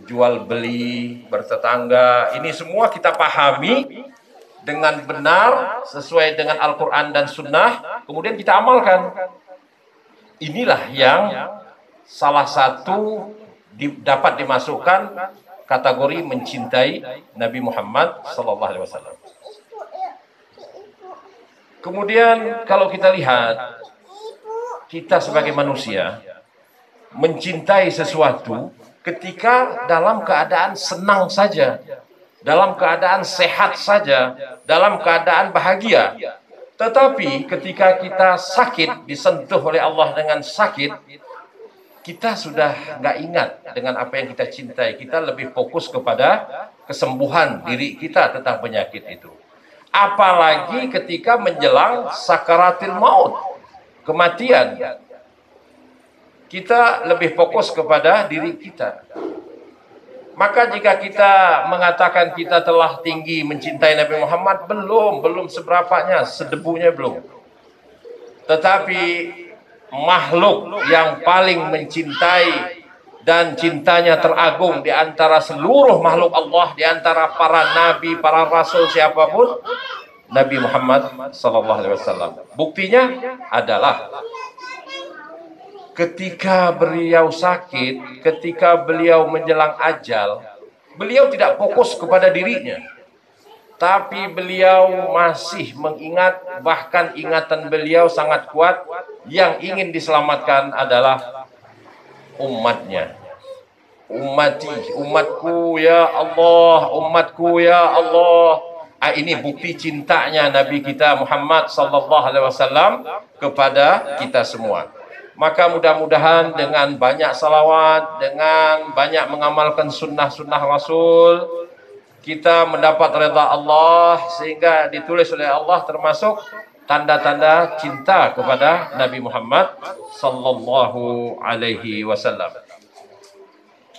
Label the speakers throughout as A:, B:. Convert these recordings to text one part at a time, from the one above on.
A: jual beli, bertetangga, ini semua kita pahami dengan benar sesuai dengan Al-Quran dan Sunnah, kemudian kita amalkan. Inilah yang salah satu dapat dimasukkan kategori mencintai Nabi Muhammad SAW. Kemudian kalau kita lihat, kita sebagai manusia mencintai sesuatu ketika dalam keadaan senang saja, dalam keadaan sehat saja, dalam keadaan bahagia. Tetapi ketika kita sakit, disentuh oleh Allah dengan sakit, kita sudah nggak ingat dengan apa yang kita cintai. Kita lebih fokus kepada kesembuhan diri kita tentang penyakit itu. Apalagi ketika menjelang sakaratil maut, kematian, kita lebih fokus kepada diri kita. Maka jika kita mengatakan kita telah tinggi mencintai Nabi Muhammad, belum seberapanya, sedebunya belum. Tetapi makhluk yang paling mencintai dan cintanya teragung di antara seluruh makhluk Allah, di antara para nabi, para rasul, siapapun, Nabi Muhammad SAW. Buktinya adalah ketika beliau sakit, ketika beliau menjelang ajal, beliau tidak fokus kepada dirinya, tapi beliau masih mengingat, bahkan ingatan beliau sangat kuat, yang ingin diselamatkan adalah umatnya. Umatku ya Allah, umatku ya Allah. Ini bukti cintanya Nabi kita Muhammad SAW kepada kita semua. Maka mudah-mudahan dengan banyak salawat, dengan banyak mengamalkan sunnah-sunnah Rasul, kita mendapat redha Allah, sehingga ditulis oleh Allah termasuk tanda-tanda cinta kepada Nabi Muhammad sallallahu alaihi wasallam.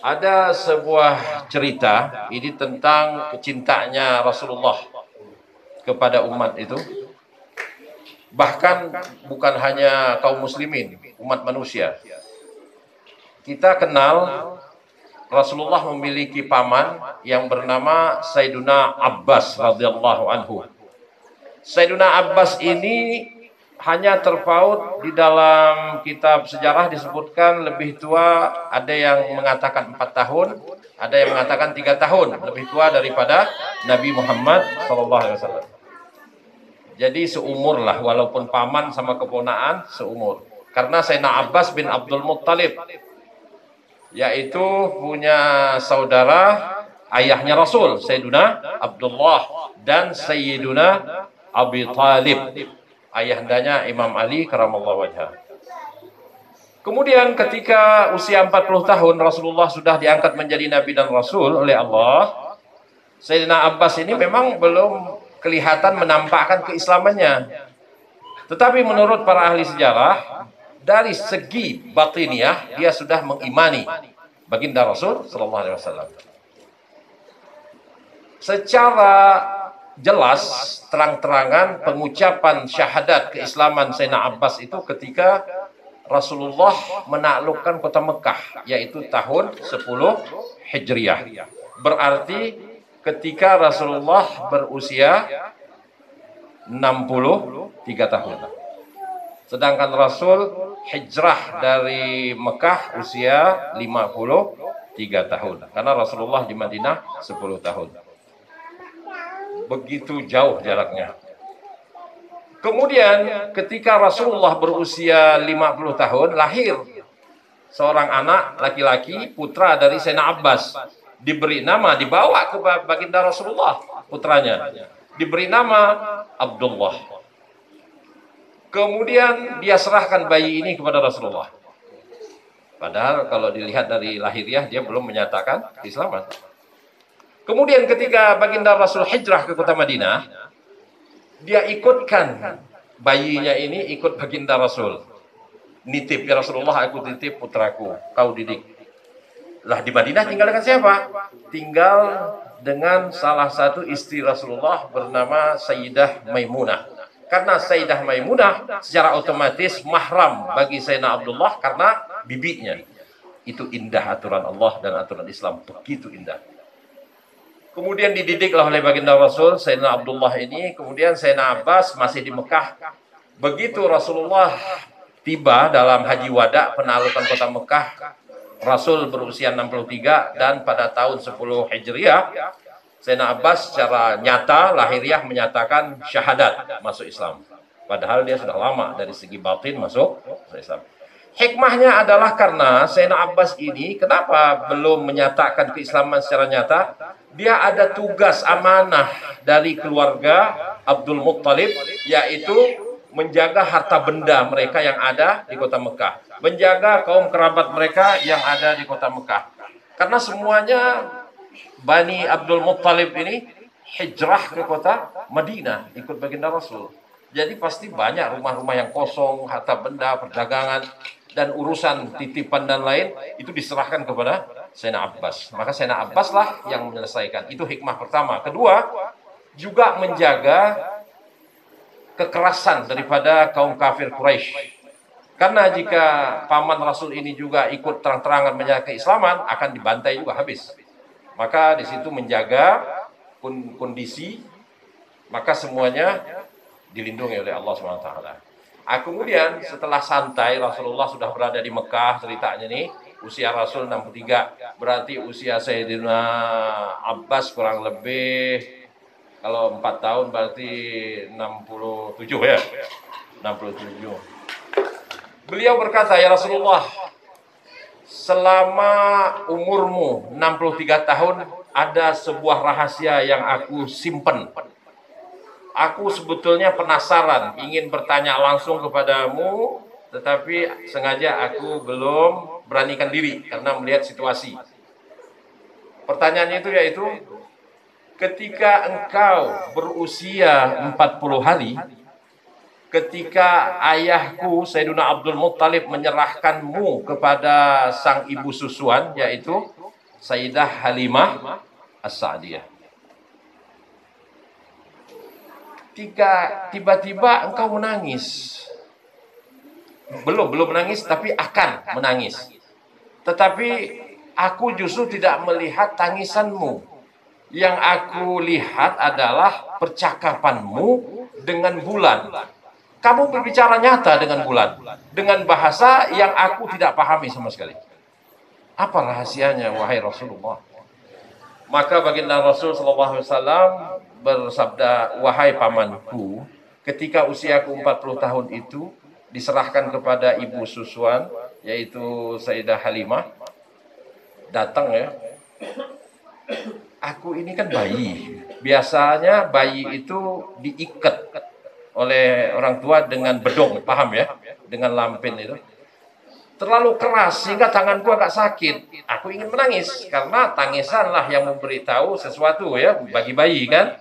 A: Ada sebuah cerita ini tentang cintanya Rasulullah kepada umat itu. Bahkan bukan hanya kaum muslimin, umat manusia. Kita kenal Rasulullah memiliki paman yang bernama Sayyiduna Abbas radhiyallahu anhu. Sayyiduna Abbas ini hanya terpaut di dalam kitab sejarah disebutkan lebih tua, ada yang mengatakan 4 tahun, ada yang mengatakan 3 tahun, lebih tua daripada Nabi Muhammad SAW. Jadi seumur lah, walaupun paman sama keponaan seumur. Karena Sayyidina Abbas bin Abdul Muttalib, yaitu punya saudara ayahnya Rasul, Sayyiduna Abdullah dan Sayyiduna Abi Talib, ayahandanya Imam Ali karamallahu wajhah. Kemudian ketika usia 40 tahun Rasulullah sudah diangkat menjadi Nabi dan Rasul oleh Allah. Sayyidina Abbas ini memang belum kelihatan menampakkan keislamannya. Tetapi menurut para ahli sejarah, dari segi batiniah dia sudah mengimani baginda Rasul sallallahu alaihi wasallam. Secara jelas, terang-terangan pengucapan syahadat keislaman Sayyidina Abbas itu ketika Rasulullah menaklukkan kota Mekah, yaitu tahun 10 Hijriah. Berarti ketika Rasulullah berusia 63 tahun. Sedangkan Rasul hijrah dari Mekah usia 53 tahun. Karena Rasulullah di Madinah 10 tahun. Begitu jauh jaraknya. Kemudian ketika Rasulullah berusia 50 tahun, lahir seorang anak laki-laki, putra dari Sayyidina Abbas. Diberi nama, dibawa ke baginda Rasulullah, putranya. Diberi nama Abdullah. Kemudian dia serahkan bayi ini kepada Rasulullah. Padahal kalau dilihat dari lahiriah, dia belum menyatakan keislaman. Kemudian ketika baginda Rasul hijrah ke kota Madinah, dia ikutkan bayinya ini, ikut baginda Rasul. Nitip, ya Rasulullah, aku titip putraku, kau didik. Lah di Madinah tinggal dengan siapa? Tinggal dengan salah satu istri Rasulullah bernama Sayyidah Maimunah. Karena Sayyidah Maimunah secara otomatis mahram bagi Sayyidina Abdullah karena bibinya. Itu indah aturan Allah dan aturan Islam, begitu indah. Kemudian dididiklah oleh baginda Rasul, Sayyidina Abdullah ini. Kemudian Sayyidina Abbas masih di Mekah. Begitu Rasulullah tiba dalam haji wada penaklukan kota Mekah, Rasul berusia 63 dan pada tahun 10 Hijriah, Sayyidina Abbas secara nyata lahiriah menyatakan syahadat masuk Islam. Padahal dia sudah lama dari segi batin masuk Islam. Hikmahnya adalah karena Sayyidina Abbas ini kenapa belum menyatakan keislaman secara nyata? Dia ada tugas amanah dari keluarga Abdul Muttalib, yaitu menjaga harta benda mereka yang ada di kota Mekah, menjaga kaum kerabat mereka yang ada di kota Mekah. Karena semuanya Bani Abdul Muttalib ini hijrah ke kota Madinah ikut baginda Rasul. Jadi pasti banyak rumah-rumah yang kosong, harta benda, perdagangan, dan urusan titipan dan lain itu diserahkan kepada Sayyidina Abbas. Maka Sayyidina Abbas lah yang menyelesaikan. Itu hikmah pertama. Kedua, juga menjaga kekerasan daripada kaum kafir Quraisy. Karena jika paman Rasul ini juga ikut terang-terangan menjaga keislaman, akan dibantai juga habis. Maka di situ menjaga kondisi, maka semuanya dilindungi oleh Allah SWT. Kemudian setelah santai, Rasulullah sudah berada di Mekah, ceritanya nih, usia Rasul 63, berarti usia Sayyidina Abbas kurang lebih, kalau 4 tahun berarti 67 ya, 67. Beliau berkata, ya Rasulullah, selama umurmu 63 tahun, ada sebuah rahasia yang aku simpen. Aku sebetulnya penasaran, ingin bertanya langsung kepadamu, tetapi sengaja aku belum beranikan diri karena melihat situasi. Pertanyaannya itu yaitu, ketika engkau berusia 40 hari, ketika ayahku Sayyidina Abdul Muttalib menyerahkanmu kepada sang ibu susuan, yaitu Sayyidah Halimah As-Sa'diyah. Tiba-tiba engkau menangis. Belum menangis, tapi akan menangis. Tetapi aku justru tidak melihat tangisanmu. Yang aku lihat adalah percakapanmu dengan bulan. Kamu berbicara nyata dengan bulan, dengan bahasa yang aku tidak pahami sama sekali. Apa rahasianya, wahai Rasulullah? Maka baginda Rasul SAW bersabda, wahai pamanku, ketika usiaku 40 tahun itu diserahkan kepada ibu susuan, yaitu Sayyidah Halimah, datang ya. Aku ini kan bayi. Biasanya bayi itu diikat oleh orang tua dengan bedong, paham ya? Dengan lampin itu. Terlalu keras sehingga tanganku agak sakit. Aku ingin menangis karena tangisanlah yang memberitahu sesuatu ya bagi bayi kan.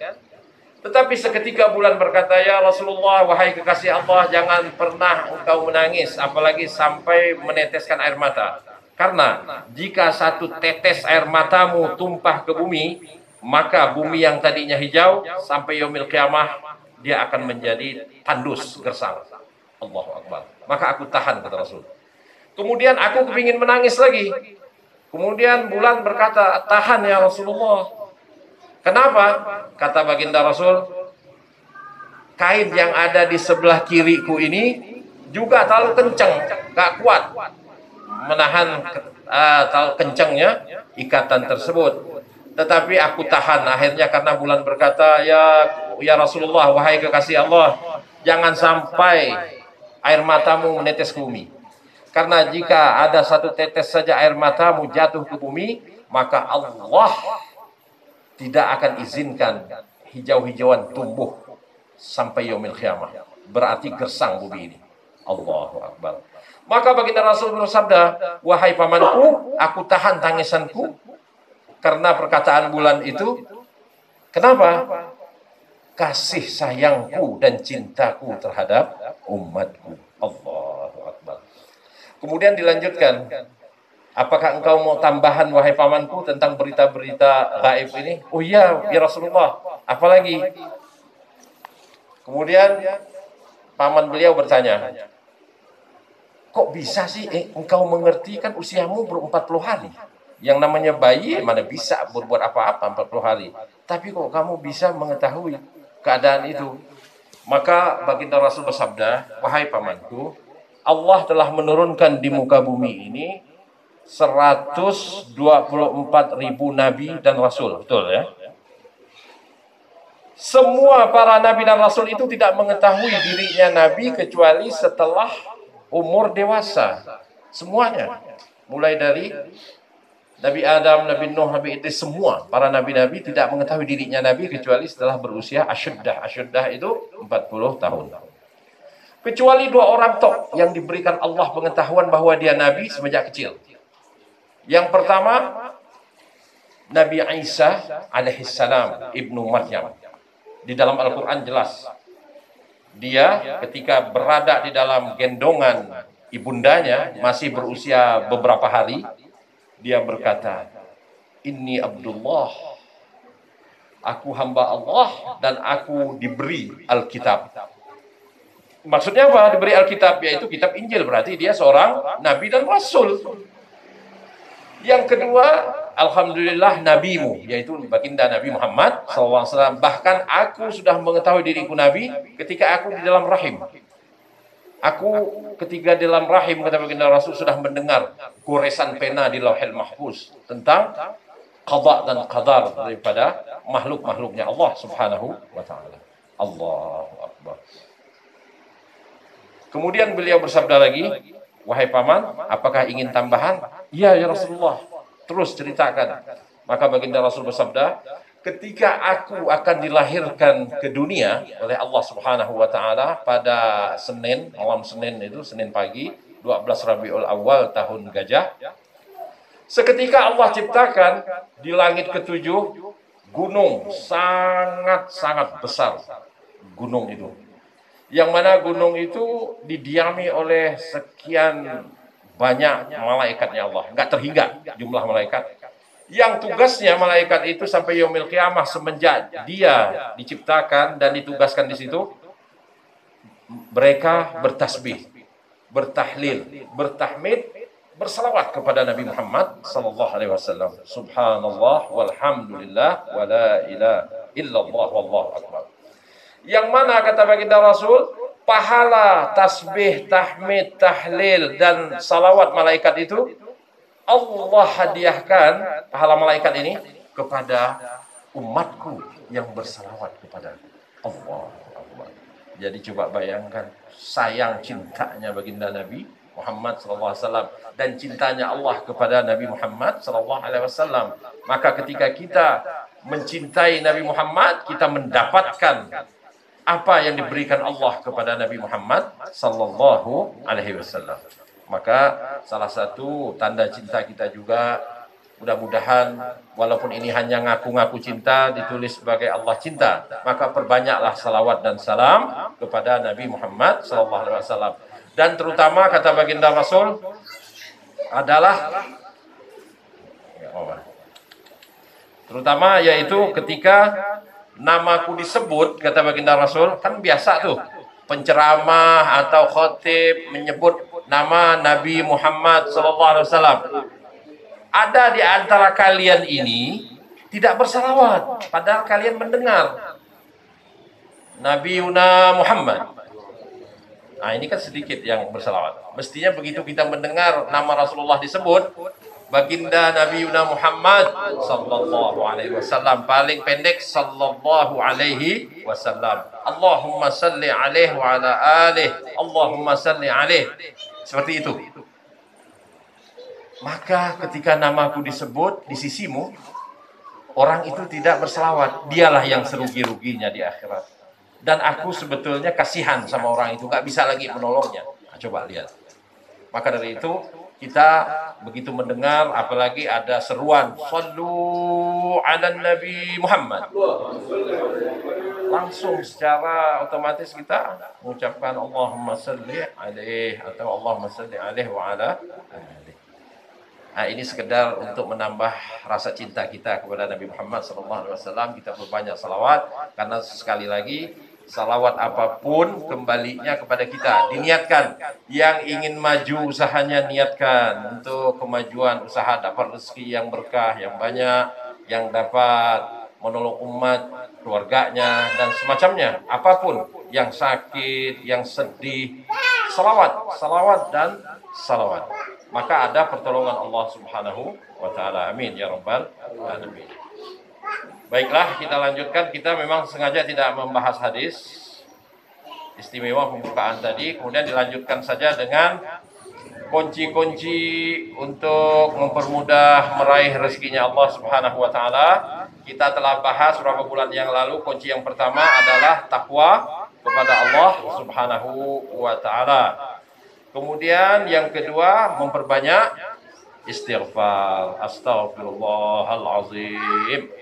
A: Tetapi seketika bulan berkata, ya Rasulullah, wahai kekasih Allah, jangan pernah engkau menangis, apalagi sampai meneteskan air mata. Karena jika satu tetes air matamu tumpah ke bumi, maka bumi yang tadinya hijau sampai yaumil qiyamah dia akan menjadi tandus, gersang. Allahu Akbar. Maka aku tahan, kata Rasul. Kemudian aku kepingin menangis lagi. Kemudian bulan berkata, tahan ya Rasulullah. Kenapa? Kata baginda Rasul, kain yang ada di sebelah kiriku ini juga terlalu kencang, gak kuat menahan terlalu kencangnya ikatan tersebut. Tetapi aku tahan. Akhirnya karena bulan berkata, ya Rasulullah, wahai kekasih Allah, jangan sampai air matamu menetes ke bumi. Karena jika ada satu tetes saja air matamu jatuh ke bumi, maka Allah tidak akan izinkan hijau-hijauan tumbuh sampai yaumil qiyamah. Berarti gersang bumi ini. Allahu Akbar. Maka baginda Rasul bersabda, wahai pamanku, aku tahan tangisanku karena perkataan bulan itu. Kenapa? Kasih sayangku dan cintaku terhadap umatku. Allahu Akbar. Kemudian dilanjutkan, apakah engkau mau tambahan wahai pamanku tentang berita-berita gaib ini? Oh iya, ya Rasulullah. Apalagi? Kemudian paman beliau bertanya, Kok bisa sih engkau mengerti, kan usiamu baru 40 hari. Yang namanya bayi mana bisa berbuat apa-apa 40 hari. Tapi kok kamu bisa mengetahui keadaan itu? Maka baginda Rasul bersabda, wahai pamanku, Allah telah menurunkan di muka bumi ini 124.000 nabi dan rasul. Betul ya? Semua para nabi dan rasul itu tidak mengetahui dirinya nabi kecuali setelah umur dewasa. Semuanya. Mulai dari Nabi Adam, Nabi Nuh, Nabi Idris, semua para nabi-nabi tidak mengetahui dirinya nabi kecuali setelah berusia asyuddah. Asyuddah itu 40 tahun. Kecuali dua orang tok yang diberikan Allah pengetahuan bahwa dia nabi semenjak kecil. Yang pertama, Nabi Isa alaihissalam, ibnu Maryam. Di dalam Al-Quran jelas. Dia ketika berada di dalam gendongan ibundanya, masih berusia beberapa hari, dia berkata, Inni Abdullah, aku hamba Allah dan aku diberi Alkitab. Maksudnya apa? Diberi Alkitab, yaitu kitab Injil. Berarti dia seorang nabi dan rasul. Yang kedua, alhamdulillah nabimu, yaitu baginda Nabi Muhammad SAW. Bahkan aku sudah mengetahui diriku nabi ketika aku di dalam rahim. Aku ketika di dalam rahim, kata baginda Rasul, sudah mendengar goresan pena di Lauhil Mahfuz tentang qada dan qadar daripada makhluk-makhluknya Allah Subhanahu wa taala. Allahu Akbar. Kemudian beliau bersabda lagi, wahai paman, apakah ingin tambahan? Iya ya Rasulullah, terus ceritakan. Maka baginda Rasul bersabda, ketika aku akan dilahirkan ke dunia oleh Allah Subhanahu wa taala pada Senin, malam Senin itu, Senin pagi, 12 Rabiul Awal tahun Gajah. Seketika Allah ciptakan di langit ketujuh gunung sangat-sangat besar. Gunung itu. Yang mana gunung itu didiami oleh sekian banyak malaikatnya Allah. Enggak terhingga jumlah malaikat. Yang tugasnya malaikat itu sampai yaumil qiyamah, semenjak dia diciptakan dan ditugaskan di situ, mereka bertasbih, bertahlil, bertahmid, bersalawat kepada Nabi Muhammad sallallahu alaihi wasallam. Subhanallah walhamdulillah wala ilaha illallah wallahu akbar. Yang mana kata baginda Rasul, pahala tasbih, tahmid, tahlil dan salawat malaikat itu Allah hadiahkan pahala malaikat ini kepada umatku yang bersalawat kepada Allah. Jadi coba bayangkan sayang cintanya baginda Nabi Muhammad SAW dan cintanya Allah kepada Nabi Muhammad SAW. Maka ketika kita mencintai Nabi Muhammad, kita mendapatkan apa yang diberikan Allah kepada Nabi Muhammad sallallahu alaihi wasallam. Maka salah satu tanda cinta kita juga, mudah-mudahan walaupun ini hanya ngaku-ngaku cinta, ditulis sebagai Allah cinta, maka perbanyaklah salawat dan salam kepada Nabi Muhammad sallallahu alaihi wasallam. Dan terutama kata baginda Rasul adalah terutama yaitu ketika namaku disebut, kata baginda Rasul, kan biasa tuh penceramah atau khotib menyebut nama Nabi Muhammad SAW. Ada di antara kalian ini tidak bersalawat, padahal kalian mendengar Nabi Yuna Muhammad. Nah ini kan sedikit yang bersalawat. Mestinya begitu kita mendengar nama Rasulullah disebut, baginda Nabi Yuna Muhammad sallallahu alaihi wasallam, paling pendek sallallahu alaihi wasallam. Allahumma salli alaihi wa ala alihi. Allahumma salli alaihi. Seperti itu. Maka ketika namaku disebut di sisimu, orang itu tidak berselawat, dialah yang serugi-ruginya di akhirat. Dan aku sebetulnya kasihan sama orang itu, gak bisa lagi menolongnya. Nah, coba lihat. Maka dari itu kita begitu mendengar, apalagi ada seruan Sallu ala Nabi Muhammad, langsung secara otomatis kita mengucapkan Allahumma salli alaihi atau Allahumma salli alaihi wa ala alihi. Nah, ini sekedar untuk menambah rasa cinta kita kepada Nabi Muhammad SAW. Kita berbanyak salawat, karena sekali lagi salawat apapun kembalinya kepada kita. Diniatkan, yang ingin maju usahanya niatkan untuk kemajuan usaha, dapat rezeki yang berkah, yang banyak, yang dapat menolong umat, keluarganya, dan semacamnya. Apapun yang sakit, yang sedih, salawat, salawat, dan salawat. Maka ada pertolongan Allah Subhanahu wa Ta'ala. Amin ya Rabbal Alamin. Baiklah, kita lanjutkan. Kita memang sengaja tidak membahas hadis istimewa pembukaan tadi. Kemudian dilanjutkan saja dengan kunci-kunci untuk mempermudah meraih rezekinya Allah Subhanahu wa Ta'ala. Kita telah bahas beberapa bulan yang lalu. Kunci yang pertama adalah takwa kepada Allah Subhanahu wa Ta'ala. Kemudian yang kedua, memperbanyak istighfar. Astaghfirullahalazim,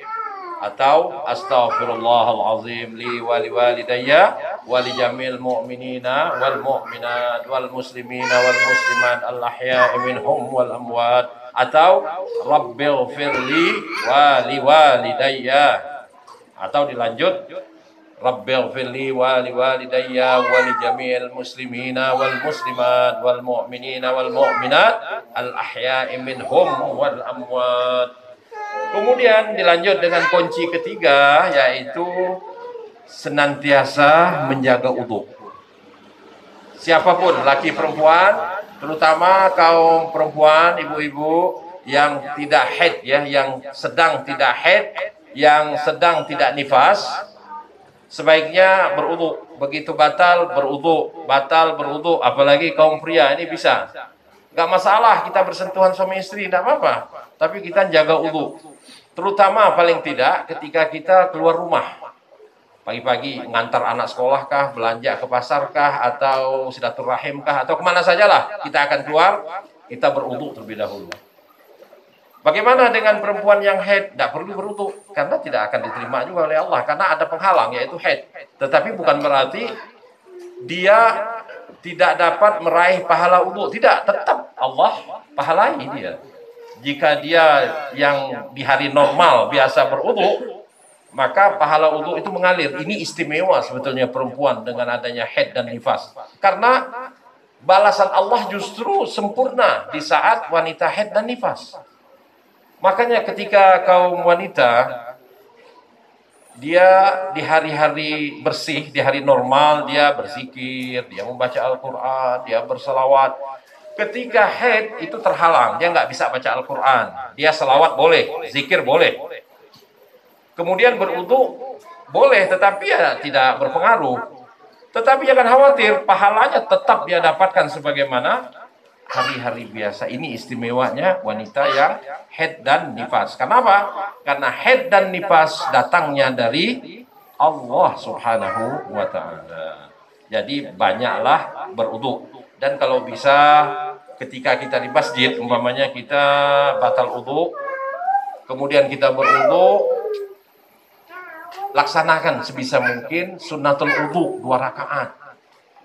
A: atau astaghfirullahalazim li wa liwalidayya wa li jamil mu'minina wal mu'minat wal muslimina wal muslimat al ahya'i minhum wal amwat, atau rabbighfirli wa liwalidayya, atau dilanjut rabbighfirli wa liwalidayya wa li jamil muslimina wal muslimat wal mu'minina wal mu'minat al ahya'i minhum wal amwat. Kemudian dilanjut dengan kunci ketiga, yaitu senantiasa menjaga wudu. Siapapun, laki perempuan, terutama kaum perempuan, ibu-ibu yang tidak haid, ya, yang sedang tidak haid, yang sedang tidak nifas, sebaiknya berwudu. Begitu batal berwudu, batal berwudu. Apalagi kaum pria ini bisa. Gak masalah kita bersentuhan suami istri, tidak apa-apa. Tapi kita jaga wudu. Terutama paling tidak ketika kita keluar rumah. Pagi-pagi ngantar anak sekolah kah, belanja ke pasar kah, atau silaturahim kah, atau kemana sajalah kita akan keluar, kita berwudu terlebih dahulu. Bagaimana dengan perempuan yang haid? Tidak perlu berwudu, karena tidak akan diterima juga oleh Allah, karena ada penghalang, yaitu haid. Tetapi bukan berarti dia tidak dapat meraih pahala wudu. Tidak, tetap Allah pahalai dia. Jika dia yang di hari normal biasa berwudu, maka pahala wudu itu mengalir. Ini istimewa sebetulnya perempuan dengan adanya haid dan nifas. Karena balasan Allah justru sempurna di saat wanita haid dan nifas. Makanya ketika kaum wanita, dia di hari-hari bersih, di hari normal, dia berzikir, dia membaca Al-Quran, dia berselawat. Ketika haid itu terhalang, dia nggak bisa baca Al-Quran. Dia selawat boleh, zikir boleh. Kemudian berwudu boleh, tetapi ya tidak berpengaruh. Tetapi jangan khawatir, pahalanya tetap dia dapatkan sebagaimana hari-hari biasa. Ini istimewanya wanita yang haid dan nifas. Kenapa? Karena haid dan nifas datangnya dari Allah Subhanahu wa Ta'ala. Jadi banyaklah berwudu. Dan kalau bisa ketika kita di masjid, umpamanya kita batal wudu, kemudian kita berwudu, laksanakan sebisa mungkin sunnatul wudu 2 rakaat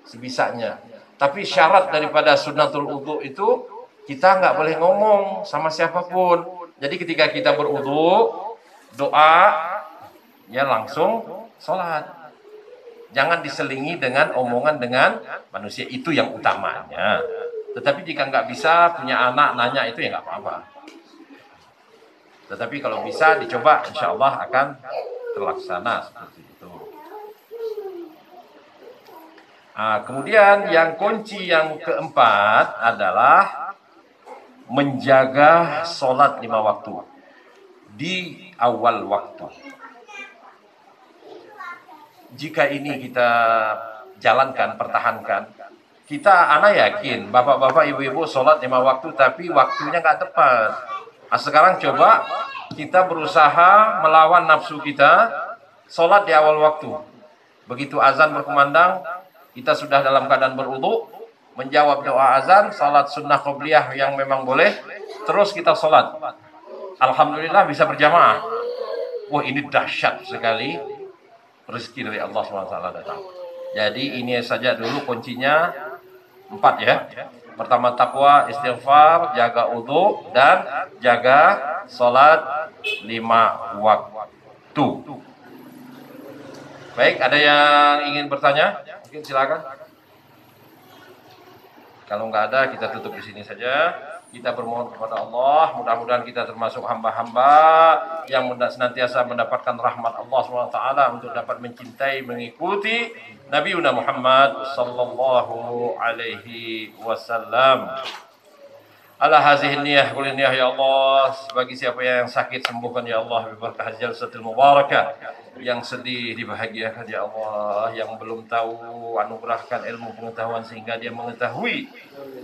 A: sebisanya. Tapi syarat daripada sunnatul wudu itu kita nggak boleh ngomong sama siapapun. Jadi ketika kita berwudu, doa ya langsung sholat. Jangan diselingi dengan omongan dengan manusia, itu yang utamanya. Tetapi jika nggak bisa, punya anak nanya, itu ya nggak apa-apa. Tetapi kalau bisa dicoba, insya Allah akan terlaksana seperti itu. Nah, kemudian yang kunci yang keempat adalah menjaga sholat 5 waktu di awal waktu. Jika ini kita jalankan, pertahankan, anak yakin, bapak-bapak, ibu-ibu sholat 5 waktu, tapi waktunya nggak tepat. Nah, sekarang coba kita berusaha melawan nafsu kita, sholat di awal waktu. Begitu azan berkumandang, kita sudah dalam keadaan berwudu, menjawab doa azan, sholat sunnah qobliyah yang memang boleh, terus kita sholat. Alhamdulillah bisa berjamaah. Wah, ini dahsyat sekali. Rezeki dari Allah SWT datang. Jadi ini saja dulu kuncinya 4 ya. Pertama takwa, istighfar, jaga wudu, dan jaga sholat 5 waktu. Baik, ada yang ingin bertanya? Mungkin silakan. Kalau nggak ada, kita tutup di sini saja. Kita bermohon kepada Allah, mudah-mudahan kita termasuk hamba-hamba yang senantiasa mendapatkan rahmat Allah SWT untuk dapat mencintai, mengikuti Nabi Muhammad sallallahu alaihi wasallam. Ala hazihi niyah qul niyah ya Allah, bagi siapa yang sakit sembuhkan ya Allah, berkah jalsatul mubarakah, yang sedih dibahagiakan ya Allah, yang belum tahu anugerahkan ilmu pengetahuan sehingga dia mengetahui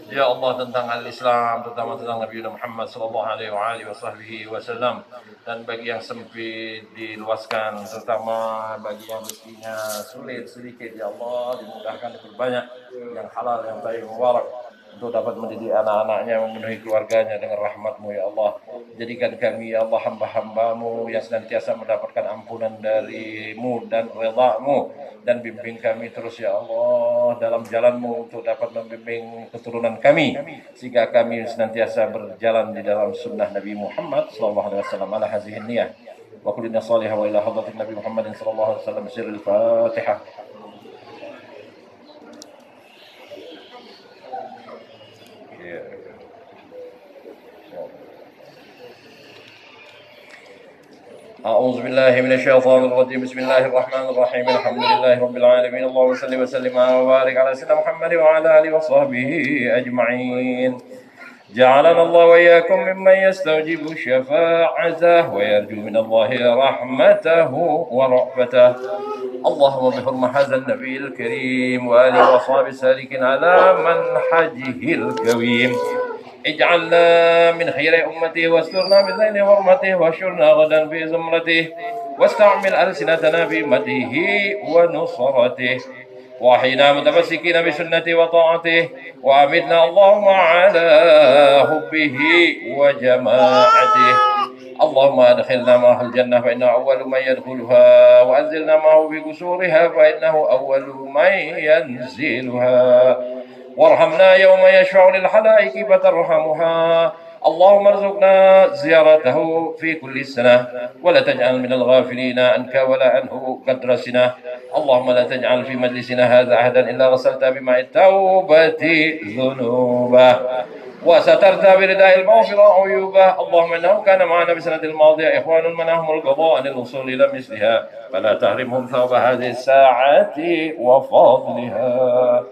A: ya Allah tentang al-Islam, terutama tentang Nabi Muhammad sallallahu alaihi wasallam, dan bagi yang sempit diluaskan, terutama bagi yang rezekinya sulit sedikit ya Allah dimudahkan, diperbanyak yang halal yang baik mubarak untuk dapat mendidik anak-anaknya, memenuhi keluarganya dengan rahmat-Mu ya Allah. Jadikan kami ya Allah hamba-hamba-Mu yang senantiasa mendapatkan ampunan dari-Mu dan redha-Mu, dan bimbing kami terus ya Allah dalam jalan-Mu untuk dapat membimbing keturunan kami sehingga kami senantiasa berjalan di dalam sunnah Nabi Muhammad sallallahu alaihi wasallam. Ala hazihi niyah wa kullina salihah wa ila hadratin Nabi Muhammad sallallahu alaihi wasallam sirrul Fatihah. أعوذ بالله من الشيطان الرجيم بسم الله الرحمن الرحيم الحمد لله رب العالمين اللهم صل وسلم وبارك على سيدنا محمد وعلى آله وصحبه أجمعين جعلنا الله وإياكم ممن يستوجب شفاعته ويرجو من الله رحمته ورأفته اللهم بحرمة هذا النبي الكريم وآله وصحبه السالكين على منهجه القويم اجعلنا من خير أمته واسترنا بزين حرمته واشرنا غدا في زمرته واستعمل ألسنتنا في مدحه ونصرته وأحينا متمسكين بسنته وطاعته وأمتنا اللهم على حبه وجماعته اللهم أدخلنا معه الجنة فإنه أول من يدخلها وأنزلنا معه في قصورها فإنه أول من ينزلها وارحمنا يوم يشفع للحلائق فترحمها اللهم ارزقنا زيارته في كل سنة ولا تجعل من الغافلين عنك ولا عنه قدرسنا اللهم لا تجعل في مجلسنا هذا أحدا إلا غسلت بماء التوبة ذنوبه وسترت برداء المغفرة عيوبه اللهم إنه كان معنا بسنة الماضية إخوان منعهم القضاء عن الوصول إلى مثلها فلا تحرمهم ثواب هذه الساعة وفضلها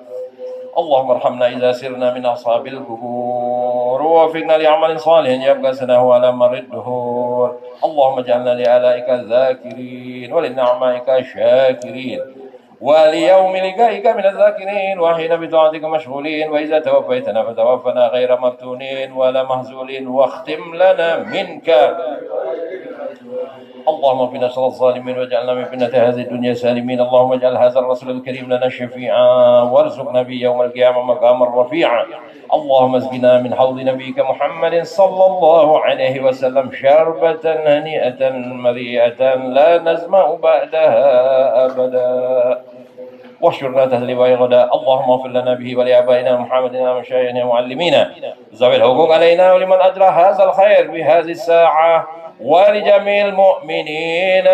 A: اللهم ارحمنا إذا سرنا من أصحاب القبور ووفقنا لعمل صالح يبقى سنه على مر الدهور اللهم اجعلنا لآلائك الذاكرين ولنعمائك الشاكرين وليوم لقائك من الذاكرين وحين بطاعتك مشغولين وإذا توفيتنا فتوفنا غير مفتونين ولا مهزولين واختم لنا منك اللهم اغفر شر الظالمين واجعلنا من فتنة هذه الدنيا سالمين اللهم اجعل هذا الرسول الكريم لنا شفيعا وارزقنا به يوم القيامة مقاما رفيعا اللهم اسقنا من حوض نبيك محمد صلى الله عليه وسلم شربة هنيئة مريئة لا نزمع بعدها أبدا واشرنا تهليبا غدا اللهم اغفر لنا به ولآبائنا ومحمدنا ومشايخنا ومعلمينا ذوي الحقوق علينا ولمن أجرى هذا الخير في هذه الساعة ولجميع المؤمنين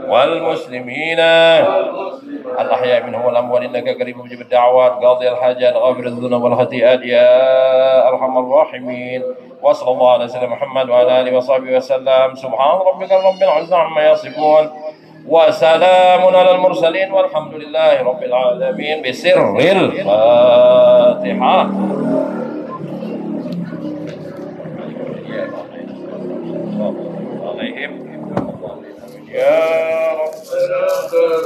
A: والمسلمين الأحياء منهم والأموات إنك قريب مجيب الدعوات قاضي الحاجات غافر الذنوب والخطيئات يا أرحم الراحمين وصلى الله على سيدنا محمد وعلى آله وصحبه وسلم سبحان ربك رب العزة عما يصفون وسلام على المرسلين والحمد لله رب العالمين بسر الفاتحة. يا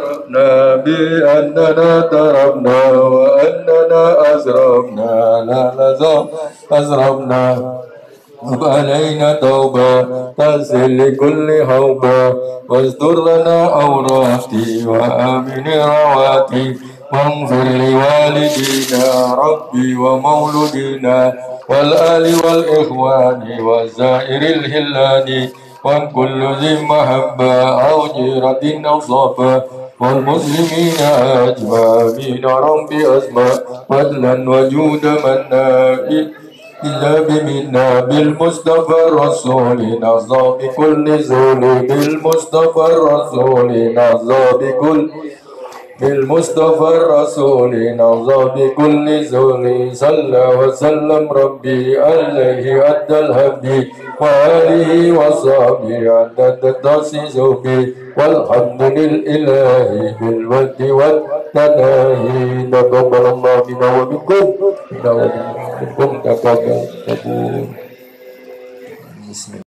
A: ربنا
B: بأننا تربنا وأننا أسرفنا لا نزال أسرفنا تب علينا توبة تغسل لكل حوبة واستر لنا عوراتي وآمن رواتي واغفر لوالدينا ربي ومولودينا والآل والإخوان وزائر الهلان وعن كل ذي محبة أو جيرة أو صفا والمسلمين أجمعين رب أسماء فضلا وجود منائي إلا بمنا بالمصطفى الرسول نرضى بكل زول بالمصطفى الرسول نرضى بكل بالمصطفى الرسول نرضى بكل زول صلى وسلم ربي عليه أدى الهدي وآله وصحبه عدد التأسيس به والحمد لله بالود والتناهي تقبل الله منا ومنكم إنه منكم تقبل